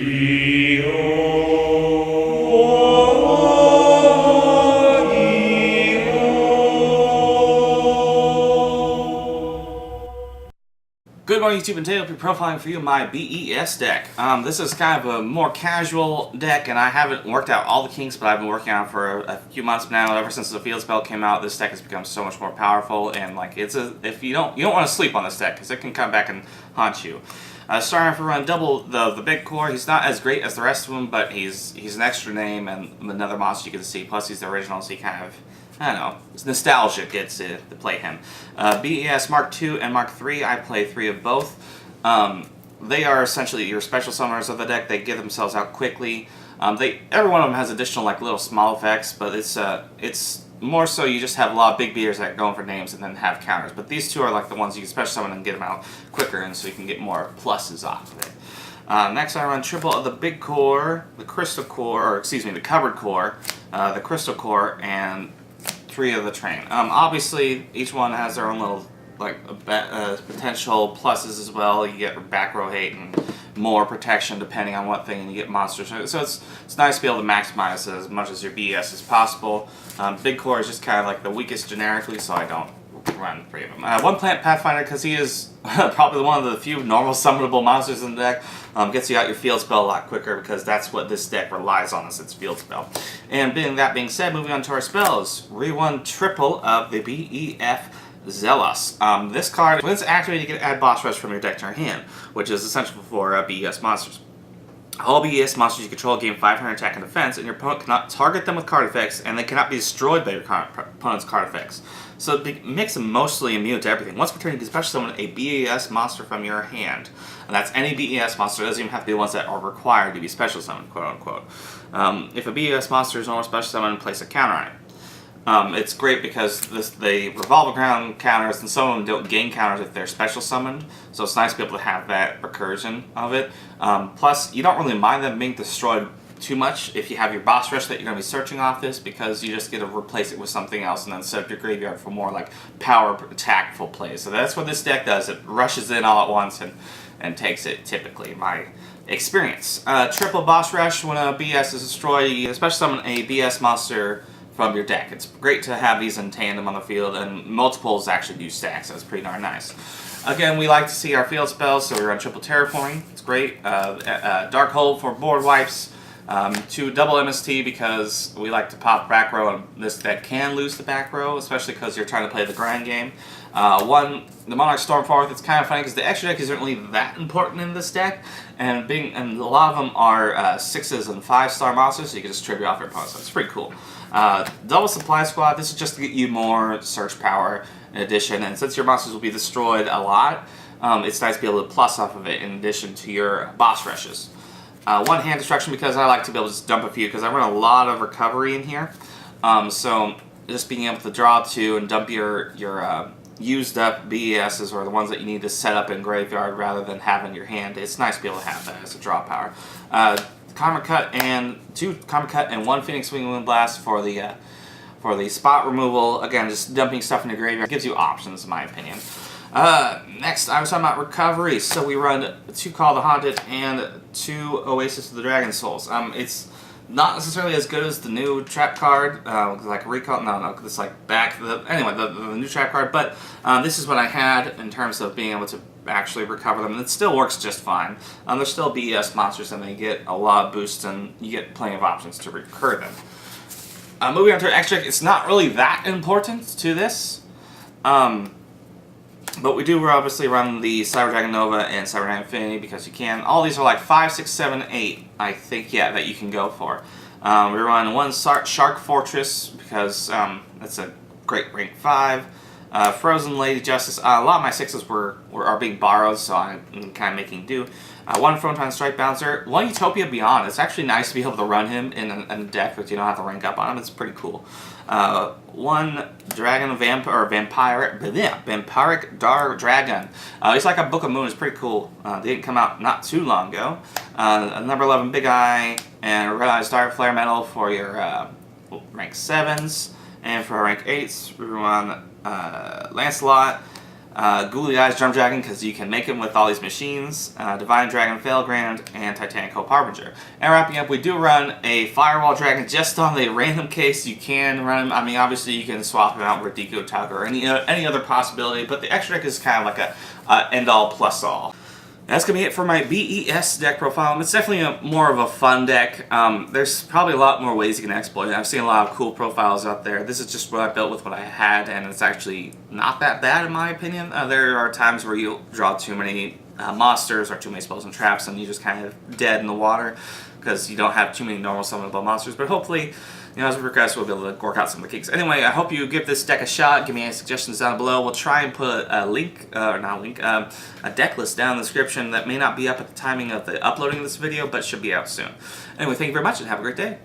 Good morning, YouTube, and today I'll be profiling for you my B.E.S deck. This is kind of a more casual deck, and I haven't worked out all the kinks, but I've been working on it for a few months now. Ever since the field spell came out, this deck has become so much more powerful, and like if you don't want to sleep on this deck because it can come back and haunt you. Starting off, we run double the big core. He's not as great as the rest of them, but he's an extra name and another monster you can see. Plus, he's the original, so you kind of, I don't know, it's nostalgic gets to play him. B.E.S Mark II and Mark III, I play 3 of both. They are essentially your special summoners of the deck. They get themselves out quickly. Every one of them has additional like little small effects, but it's more so you just have a lot of big beaters that go in for names and then have counters. But these two are like the ones you can special summon and get them out quicker, and so you can get more pluses off of it. Next, I run triple of the big core, the crystal core, or excuse me, the covered core, the crystal core, and 3 of the train. Obviously, each one has their own little potential pluses as well. You get back row hate and more protection depending on what thing, and you get monsters. So it's nice to be able to maximize as much as your BS as possible. Big core is just kind of like the weakest generically, so I don't run 3 of them. One plant Pathfinder, because he is probably one of the few normal summonable monsters in the deck. Gets you out your field spell a lot quicker because that's what this deck relies on, is its field spell. And that being said, moving on to our spells, rerun triple of the B.E.F. Zealous. This card, when it's activated, you can add boss rush from your deck to your hand, which is essential for B.E.S. monsters. All B.E.S. monsters you control gain 500 attack and defense, and your opponent cannot target them with card effects, and they cannot be destroyed by your opponent's card effects. So it makes them mostly immune to everything. Once per turn, you can special summon a B.E.S. monster from your hand. And that's any B.E.S. monster. It doesn't even have to be the ones that are required to be special summoned, quote unquote. If a B.E.S. monster is normal special summoned, place a counter on it. It's great because they revolve around counters, and some of them don't gain counters if they're special summoned, so it's nice to be able to have that recursion of it. Plus, you don't really mind them being destroyed too much if you have your boss rush that you're going to be searching off this, because you just get to replace it with something else and then set up your graveyard for more like power attackful plays. So that's what this deck does. It rushes in all at once and takes it, typically, my experience. Triple boss rush. When a BS is destroyed, you especially summon a BS monster from your deck. It's great to have these in tandem on the field, and multiples actually do stacks, so it's pretty darn nice. Again, we like to see our field spells, so we run triple terraforming. It's great. Dark Hole for board wipes. 2 double MST because we like to pop back row, and this deck can lose the back row, especially because you're trying to play the grind game. 1, the Monarch Stormforth. It's kind of funny because the extra deck isn't really that important in this deck, and a lot of them are 6s and 5-star monsters, so you can just tribute off your opponents. So it's pretty cool. Double Supply Squad. This is just to get you more search power in addition, and since your monsters will be destroyed a lot, it's nice to be able to plus off of it in addition to your boss rushes. 1 hand destruction because I like to be able to just dump a few because I run a lot of recovery in here. So just being able to draw 2 and dump your used up BESs, or the ones that you need to set up in graveyard rather than have in your hand, it's nice to be able to have that as a draw power. Karma Cut and 2 Karma Cut and 1 Phoenix Wing Wind Blast for the spot removal. Again, just dumping stuff in your graveyard gives you options, in my opinion. Next, I was talking about recovery. So we run 2 Call the Haunted and 2 Oasis of the Dragon Souls. It's not necessarily as good as the new trap card, like Recall. No, it's like back. Anyway, the new trap card. But this is what I had in terms of being able to actually recover them, and it still works just fine. They're still BES monsters, and they get a lot of boosts, and you get plenty of options to recur them. Moving on to extra, it's not really that important to this. But we do obviously run the Cyber Dragon Nova and Cyber Dragon Infinity because you can. All these are like 5, 6, 7, 8, I think, yeah, that you can go for. We run 1 Shark Fortress because that's a great rank 5. Frozen Lady Justice. A lot of my 6s are being borrowed, so I'm kind of making do. 1 Fronton Strike Bouncer. 1 Utopia Beyond. It's actually nice to be able to run him in a deck, but you don't have to rank up on him. It's pretty cool. 1 Dragon Vampiric Dar Dragon. He's like a Book of Moon. It's pretty cool. They didn't come out not too long ago. Number 11 Big Eye and Red Eye Star Flare Metal for your rank 7s. And for rank 8s, we run Lancelot, Googly Eyes Drum Dragon, because you can make them with all these machines, Divine Dragon Failgrand, and Titanic Hope Harbinger. And wrapping up, we do run a Firewall Dragon just on the random case. You can run them. I mean, obviously you can swap them out with Deco Tug or any other possibility, but the extra deck is kind of like a end-all plus all. That's going to be it for my B.E.S. deck profile. It's definitely more of a fun deck. There's probably a lot more ways you can exploit it. I've seen a lot of cool profiles out there. This is just what I built with what I had, and it's actually not that bad in my opinion. There are times where you draw too many monsters or too many spells and traps, and you're just kind of dead in the water because you don't have too many normal summonable monsters. But hopefully, as we progress, we'll be able to work out some of the kinks. Anyway, I hope you give this deck a shot. Give me any suggestions down below. We'll try and put a a deck list down in the description that may not be up at the timing of the uploading of this video, but should be out soon. Anyway, thank you very much and have a great day.